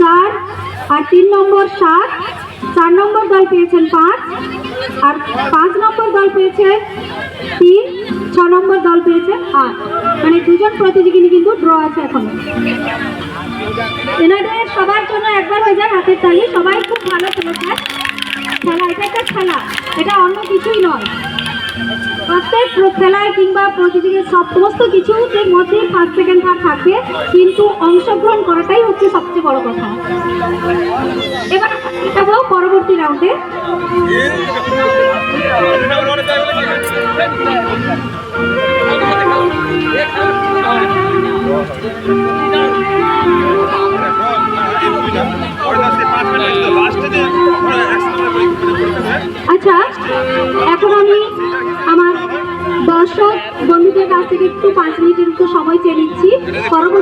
4 আর 3 নম্বর 7, 4 নম্বর দল পেয়েছেন 5 আর 5 নম্বর দল পেয়েছে 3, 6 নম্বর দল পেয়েছে 8। মানে দুজন প্রতিযোগিনী কিন্তু ড্র আছে এখন। এনাদের সবার জন্য একবার হয়ে যায় হাতের তালি। সবাই খুব ভালো খেলেছে। খেলা এটা একটা খেলা, এটা অন্য কিছুই নয়। প্রত্যেক খেলায় কিংবা প্রতিযোগিতার সমস্ত কিছুর মধ্যে ফার্স্ট সেকেন্ড থার্ড থাকবে, কিন্তু অংশগ্রহণ করাটাই হচ্ছে সবচেয়ে বড় কথা। এবার যাব পরবর্তী রাউন্ডে। আচ্ছা, এখন আমি আমার দর্শক বন্ধুদের কাছ থেকে একটু 5 মিনিটের একটু সময় চেয়ে নিচ্ছি। পরবর্তী